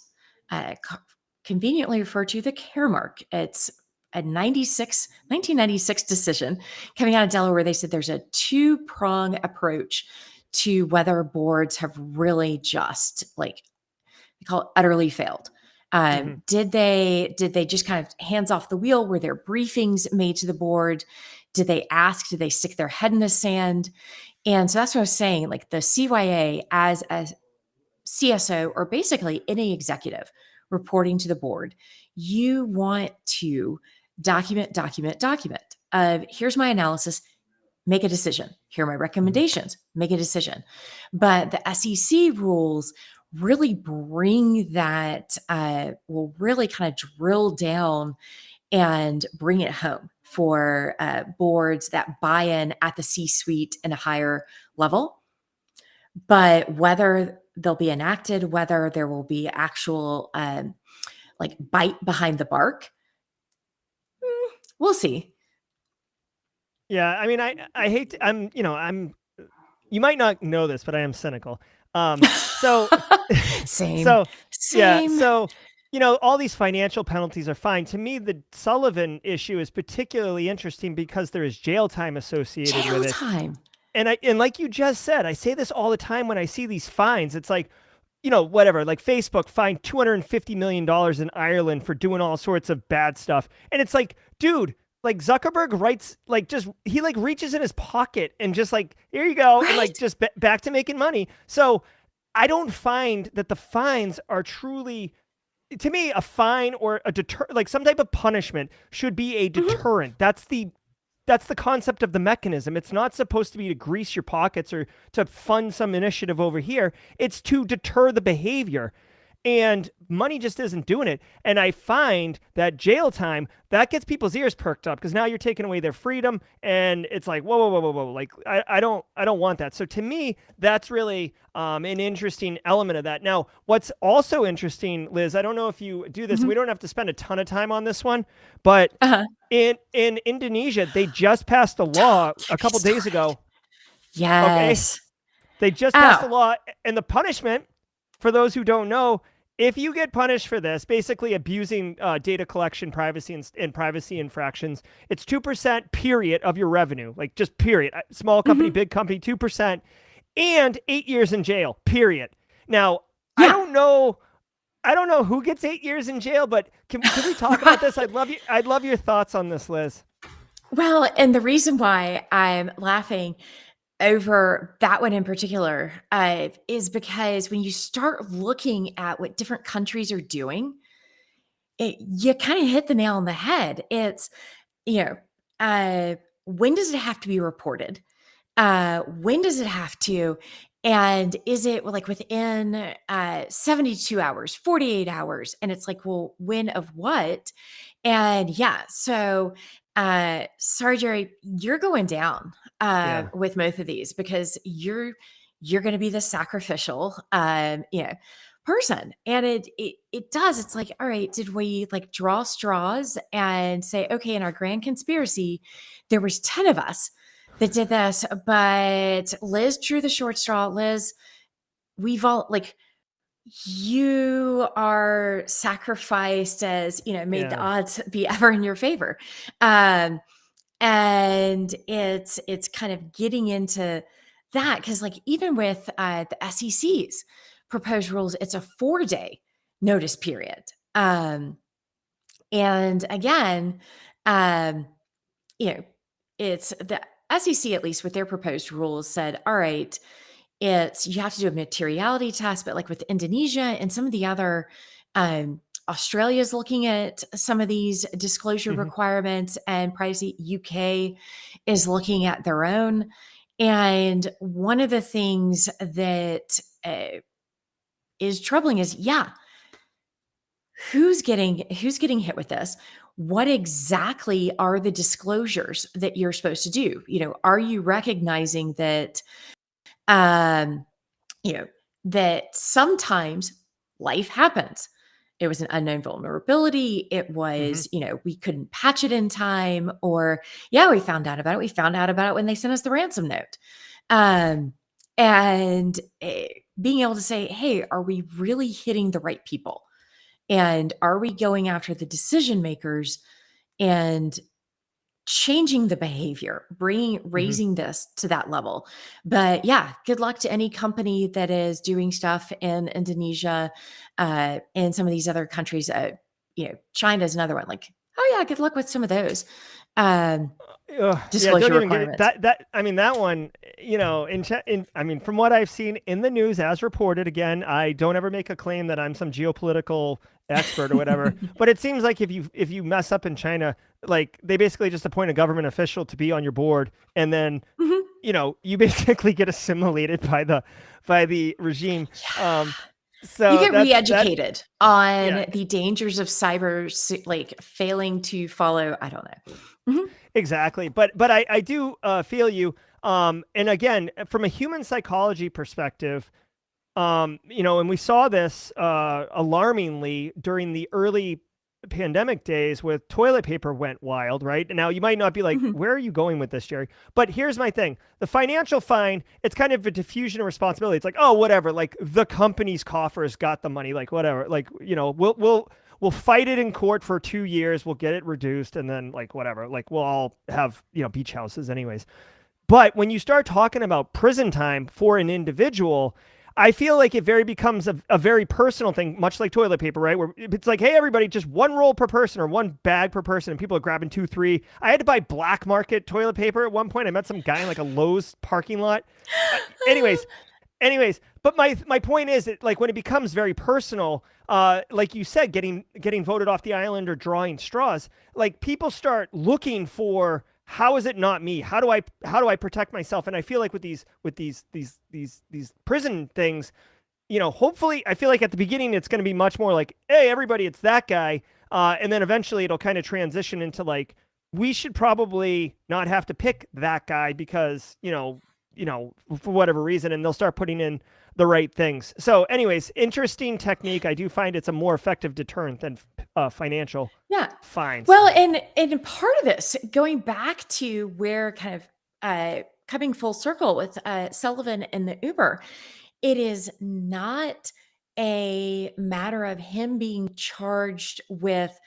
conveniently referred to the care mark. It's a 1996 decision coming out of Delaware. They said there's a two-prong approach to whether boards have really just like they call it utterly failed. Did they just kind of hands off the wheel? Were there briefings made to the board? Did they ask? Did they stick their head in the sand? And so that's what I was saying. Like the CYA as a CSO or basically any executive reporting to the board, you want to document. Here's my analysis, make a decision. Here are my recommendations, make a decision. But the SEC rules really bring that, will really kind of drill down and bring it home for boards that buy in at the C-suite and a higher level. But whether they'll be enacted, whether there will be actual like bite behind the bark, we'll see. Yeah, I mean, I hate to, you might not know this, but I am cynical. So Same. so yeah, Same. so all these financial penalties are fine. To me, the Sullivan issue is particularly interesting because there is jail time associated Jail with it. time. And like you just said, I say this all the time when I see these fines. It's like, whatever, like Facebook fined $250 million in Ireland for doing all sorts of bad stuff. And it's like, dude, like Zuckerberg writes, like he like reaches in his pocket and just like, here you go. Right? And like just back to making money. So I don't find that the fines are truly, to me, a fine or a like some type of punishment should be a deterrent. That's the concept of the mechanism. It's not supposed to be to grease your pockets or to fund some initiative over here. It's to deter the behavior. And money just isn't doing it. And I find that jail time, that gets people's ears perked up because now you're taking away their freedom. And it's like, whoa. Like, I don't want that. So to me, that's really an interesting element of that. Now, what's also interesting, Liz, I don't know if you do this, we don't have to spend a ton of time on this one, but in Indonesia, they just passed a law a couple days ago. Yes. Okay? They just passed a law, and the punishment, for those who don't know, if you get punished for this, basically abusing data collection, privacy, and privacy infractions, it's 2% period of your revenue, like just period. Small company, big company, 2%, and 8 years in jail, period. Now, I don't know who gets 8 years in jail, but can we talk about this? I'd love your thoughts on this, Liz. Well, and the reason why I'm laughing over that one in particular is because when you start looking at what different countries are doing, you kind of hit the nail on the head. It's, when does it have to be reported? When does it have to? And is it like within 72 hours, 48 hours? And it's like, well, when of what? And yeah, so sorry, Jerry, you're going down with both of these because you're going to be the sacrificial, person. And it does. It's like, all right, did we like draw straws and say, okay, in our grand conspiracy, there was 10 of us that did this, but Liz drew the short straw. Liz, we've all like, you are sacrificed as, made the odds be ever in your favor. And it's kind of getting into that because like even with the SEC's proposed rules, it's a 4-day notice period. And again, it's the SEC, at least with their proposed rules, said, all right, you have to do a materiality test, but like with Indonesia and some of the other, Australia's looking at some of these disclosure requirements, and privacy. UK is looking at their own. And one of the things that is troubling is, who's getting hit with this? What exactly are the disclosures that you're supposed to do? Are you recognizing that, that sometimes life happens? It was an unknown vulnerability. It was, we couldn't patch it in time, or we found out about it. We found out about it when they sent us the ransom note. and being able to say, hey, are we really hitting the right people? And are we going after the decision makers and changing the behavior, Mhm. raising this to that level? But yeah, good luck to any company that is doing stuff in Indonesia, and some of these other countries. China is another one. Like, oh yeah, good luck with some of those Yeah, don't disclosure even get it. requirements. I mean, that one, I mean, from what I've seen in the news as reported, again, I don't ever make a claim that I'm some geopolitical expert or whatever, but it seems like if you mess up in China, like they basically just appoint a government official to be on your board, and then Mhm. you basically get assimilated by the regime. You So get that re-educated yeah, on the dangers of like failing to follow. I don't know. Mhm. exactly. But I do feel you. And again, from a human psychology perspective, and we saw this alarmingly during the early pandemic days with toilet paper went wild, right? And now you might not be like, Mhm. where are you going with this, Jerry? But here's my thing. The financial fine, it's kind of a diffusion of responsibility. It's like, oh, whatever, like the company's coffers got the money, like whatever. Like, we'll fight it in court for 2 years, we'll get it reduced, and then like whatever. Like we'll all have, beach houses anyways. But when you start talking about prison time for an individual, I feel like it very becomes a very personal thing, much like toilet paper, right? Where it's like, hey, everybody, just one roll per person or one bag per person, and people are grabbing two, three. I had to buy black market toilet paper at one point. I met some guy in like a Lowe's parking lot. Uh, anyways, but my point is that like when it becomes very personal, like you said, getting voted off the island or drawing straws, like people start looking for, how is it not me? How do I protect myself? And I feel like with these prison things, hopefully, I feel like at the beginning it's going to be much more like, hey, everybody, it's that guy, and then eventually it'll kind of transition into like, we should probably not have to pick that guy because for whatever reason, and they'll start putting in the right things. So, anyways, interesting technique. I do find it's a more effective deterrent than financial Yeah. fines. Well, and part of this, going back to where kind of coming full circle with Sullivan and the Uber, it is not a matter of him being charged with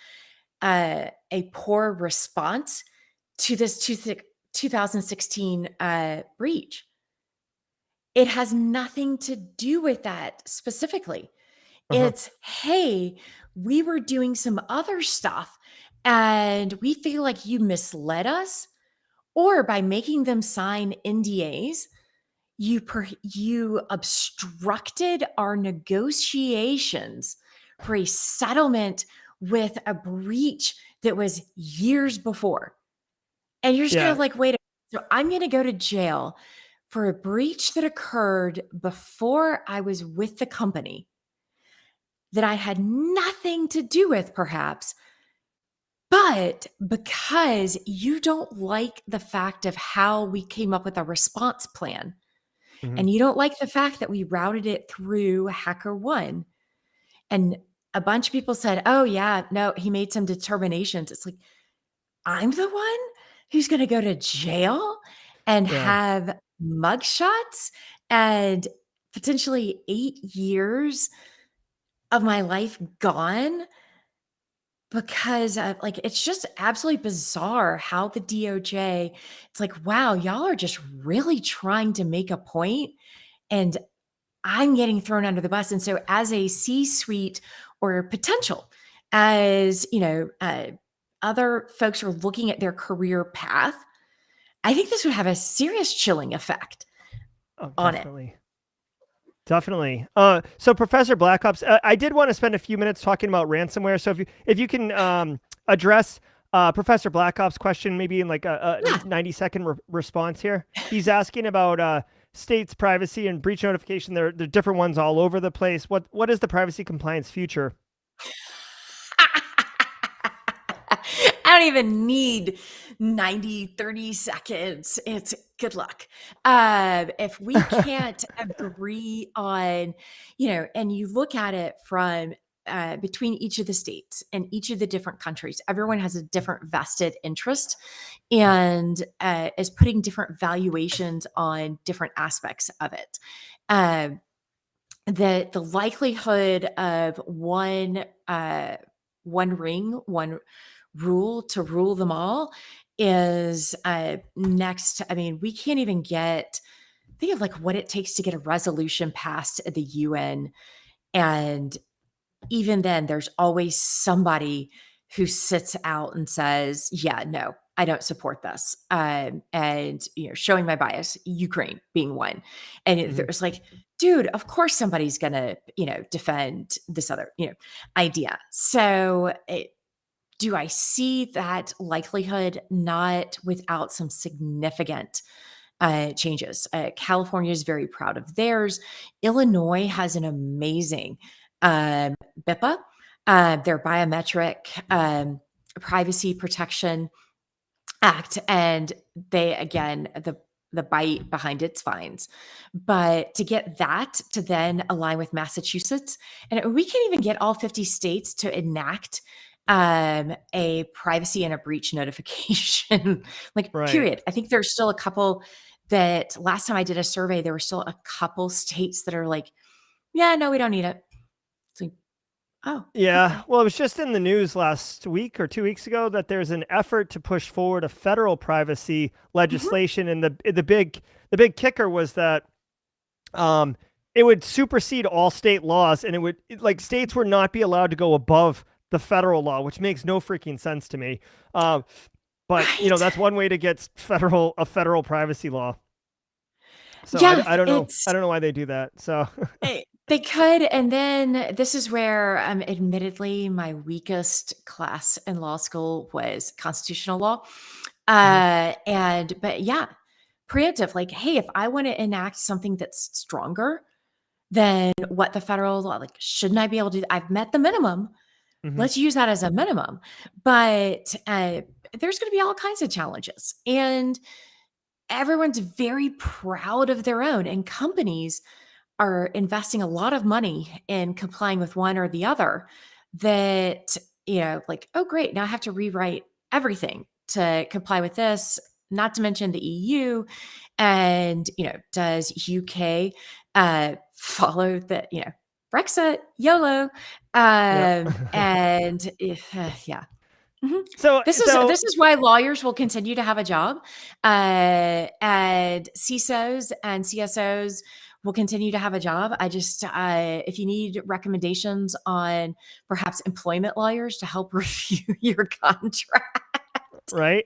a poor response to this 2016 breach. It has nothing to do with that specifically. Uh-huh. It's, hey, we were doing some other stuff and we feel like you misled us, or by making them sign NDAs, you obstructed our negotiations for a settlement with a breach that was years before. And you're just kind of Yeah. like, wait a minute. So I'm going to go to jail for a breach that occurred before I was with the company that I had nothing to do with, perhaps, but because you don't like the fact of how we came up with a response plan, Mhm. and you don't like the fact that we routed it through HackerOne, and a bunch of people said, oh, yeah, no, he made some determinations. It's like, I'm the one who's going to go to jail and Yeah. have mugshots and potentially 8 years of my life gone because like it's just absolutely bizarre how the DOJ, it's like, wow, y'all are just really trying to make a point, and I'm getting thrown under the bus. And so as a C-suite or potential, as other folks are looking at their career path, I think this would have a serious chilling effect Oh, on it. definitely. Definitely. So Professor Black Ops, I did want to spend a few minutes talking about ransomware. So if you can address Professor Black Ops' question, maybe in like a Yeah. 90-second response here. He's asking about states' privacy and breach notification. They're different ones all over the place. What is the privacy compliance future? I don't even need 90, 30 seconds. It's good luck. If we can't agree on, and you look at it from between each of the states and each of the different countries. Everyone has a different vested interest and is putting different valuations on different aspects of it. Um, the likelihood of one ring, one rule to rule them all is next. I mean, we can't even think of like what it takes to get a resolution passed at the UN. And even then, there's always somebody who sits out and says, yeah, no, I don't support this. And, showing my bias, Ukraine being one. And Mhm. there's like, dude, of course somebody's going to, defend this other, idea. So do I see that likelihood? Not without some significant changes. California is very proud of theirs. Illinois has an amazing BIPA, their biometric privacy protection act, and they again the bite behind it's fines. But to get that to then align with Massachusetts, and we can't even get all 50 states to enact a privacy and a breach notification, like Right. period. I think there's still a couple that last time I did a survey, there were still a couple states that are like, yeah, no, we don't need it. It's like, oh, Yeah. okay. Well, it was just in the news last week or 2 weeks ago that there's an effort to push forward a federal privacy Mhm. legislation, and the big kicker was that um, it would supersede all state laws, and like states would not be allowed to go above the federal law, which makes no freaking sense to me. Uh, but Right. that's one way to get a federal privacy law. So Yeah, I don't know. I it's don't know why they do that. So they could, and then this is where, admittedly, my weakest class in law school was constitutional law, Mhm. but yeah, preemptive, like, hey, if I want to enact something that's stronger than what the federal law, like, shouldn't I be able to? I've met the minimum. Mhm. Let's use that as a minimum, but there's going to be all kinds of challenges, and everyone's very proud of their own, and companies are investing a lot of money in complying with one or the other that, like, oh, great. Now I have to rewrite everything to comply with this, not to mention the EU. And, does UK follow the, Brexit, YOLO? Yep. And if, yeah. Mhm. so This is so this is why lawyers will continue to have a job, and CISOs and CSOs will continue to have a job. I just, if you need recommendations on perhaps employment lawyers to help review your contract, right.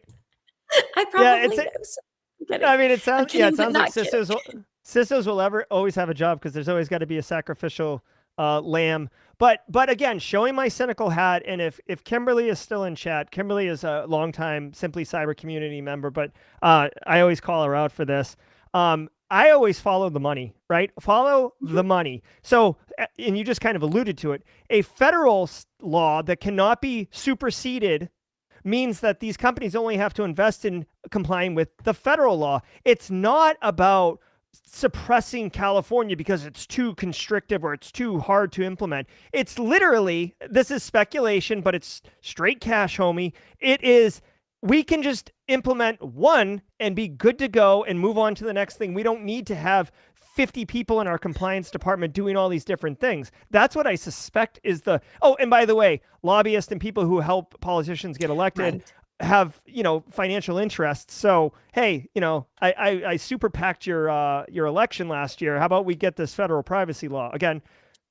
I Yeah. probably know some. I'm kidding. I mean, I'm it kidding, but sounds like not kidding. CISOs will ever always have a job because there's always got to be a sacrificial lamb. But again, showing my cynical hat, and if Kimberly is still in chat, Kimberly is a longtime Simply Cyber community member, but I always call her out for this. I always follow the money, right? Follow the Mhm. money. So, and you just kind of alluded to it, a federal law that cannot be superseded means that these companies only have to invest in complying with the federal law. It's not about suppressing California because it's too constrictive or it's too hard to implement. It's literally, this is speculation, but it's straight cash, homie. It is, we can just implement one and be good to go and move on to the next thing. We don't need to have 50 people in our compliance department doing all these different things. That's what I suspect is oh, and by the way, lobbyists and people who help politicians get elected Right. have, financial interests. So, hey, I super packed your election last year. How about we get this federal privacy law? Again,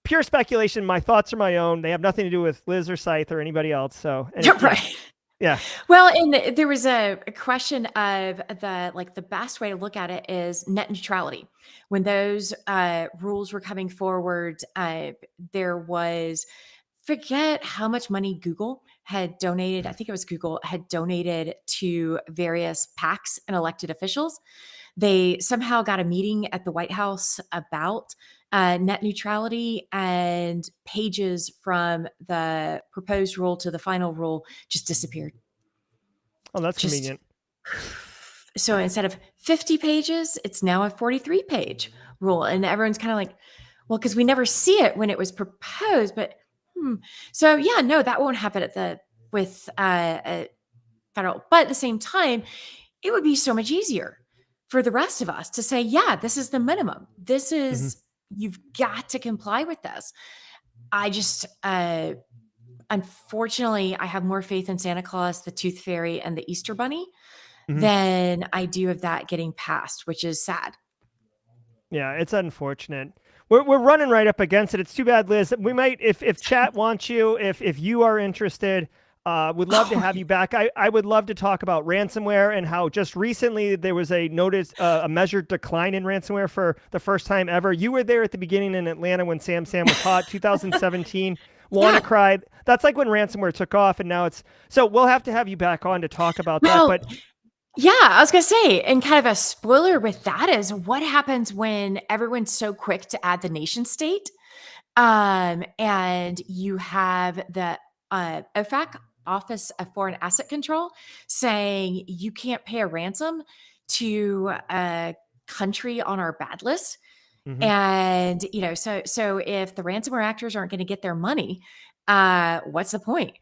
pure speculation. My thoughts are my own. They have nothing to do with Liz or Scythe or anybody else. So, Yeah, yeah. right. Yeah. Well, and there was a question of the best way to look at it is net neutrality. When those rules were coming forward, there was, forget how much money Google had donated. I think it was Google had donated to various PACs and elected officials. They somehow got a meeting at the White House about net neutrality, and pages from the proposed rule to the final rule just disappeared. Oh, that's Just convenient. so instead of 50 pages, it's now a 43-page rule. And everyone's kind of like, well, because we never see it when it was proposed, but So yeah, no, that won't happen with federal. But at the same time, it would be so much easier for the rest of us to say, yeah, this is the minimum. This Mhm. is, you've got to comply with this. I just, unfortunately, I have more faith in Santa Claus, the Tooth Fairy, and the Easter Bunny Mhm. than I do of that getting passed, which is sad. Yeah, it's unfortunate. We're running right up against it. It's too bad, Liz. We might, if chat wants you, if you are interested, would love to Oh, have you back. I would love to talk about ransomware and how just recently there was a notice, a measured decline in ransomware for the first time ever. You were there at the beginning in Atlanta when Sam was hot, 2017. yeah. WannaCry. That's like when ransomware took off, and now it's so. We'll have to have you back on to talk about that. Well, But yeah, I was gonna say, and kind of a spoiler with that is what happens when everyone's so quick to add the nation state, and you have the OFAC, Office of Foreign Asset Control, saying you can't pay a ransom to a country on our bad list. Mhm. And so if the ransomware actors aren't going to get their money, what's the point?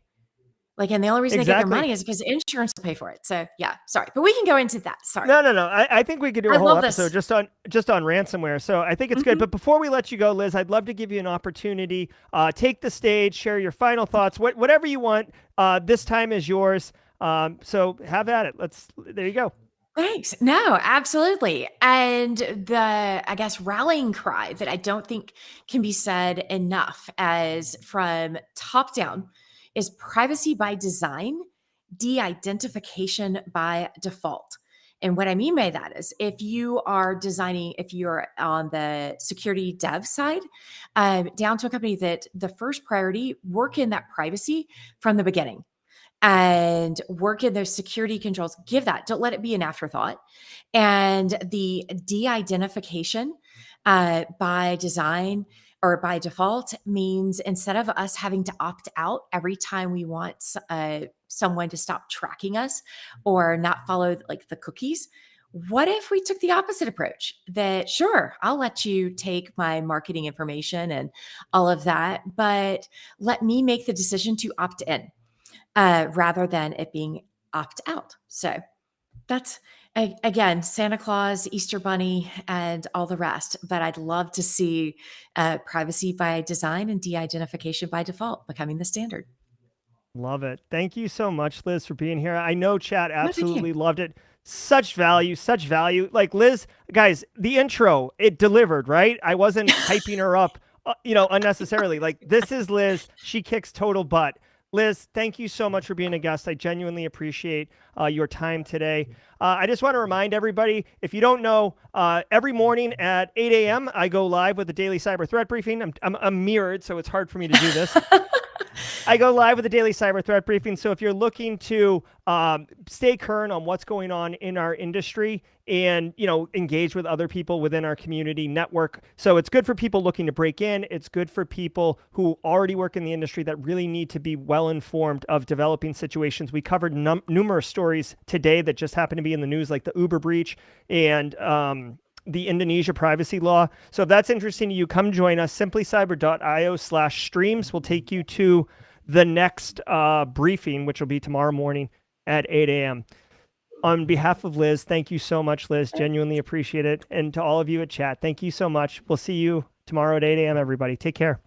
Like, and the only reason they get their Exactly. money is because insurance will pay for it. So yeah, sorry, but we can go into that. Sorry. No. I think we could do I a whole love episode this. just on ransomware. So I think it's good. Mhm. But before we let you go, Liz, I'd love to give you an opportunity. Take the stage, share your final thoughts, whatever you want. This time is yours. So have at it. There you go. Thanks. No, absolutely. And I guess, rallying cry that I don't think can be said enough as from top down is privacy by design, de-identification by default. And what I mean by that is if you are designing, if you're on the security dev side, down to a company that the first priority, work in that privacy from the beginning and work in those security controls. Give that, don't let it be an afterthought. And the de-identification by design or by default means instead of us having to opt out every time we want someone to stop tracking us or not follow like the cookies, what if we took the opposite approach that sure, I'll let you take my marketing information and all of that, but let me make the decision to opt in rather than it being opt out. So that's again, Santa Claus, Easter Bunny, and all the rest. But I'd love to see privacy by design and de-identification by default becoming the standard. Love it. Thank you so much, Liz, for being here. I know chat No, thank you. absolutely loved it. Such value, such value. Like Liz, guys, the intro, it delivered, right? I wasn't hyping her up, unnecessarily. Like this is Liz. She kicks total butt. Liz, thank you so much for being a guest. I genuinely appreciate your time today. I just want to remind everybody, if you don't know, every morning at 8 a.m., I go live with the daily cyber threat briefing. I'm mirrored, so it's hard for me to do this. I go live with the daily cyber threat briefing. So if you're looking to stay current on what's going on in our industry and engage with other people within our community network, so it's good for people looking to break in. It's good for people who already work in the industry that really need to be well informed of developing situations. We covered numerous stories today that just happened to be in the news, like the Uber breach and the Indonesia privacy law. So if that's interesting to you, come join us. simplycyber.io/streams will take you to the next briefing, which will be tomorrow morning at 8 a.m. On behalf of Liz, thank you so much, Liz. Genuinely appreciate it. And to all of you at chat, thank you so much. We'll see you tomorrow at 8 a.m., everybody. Take care.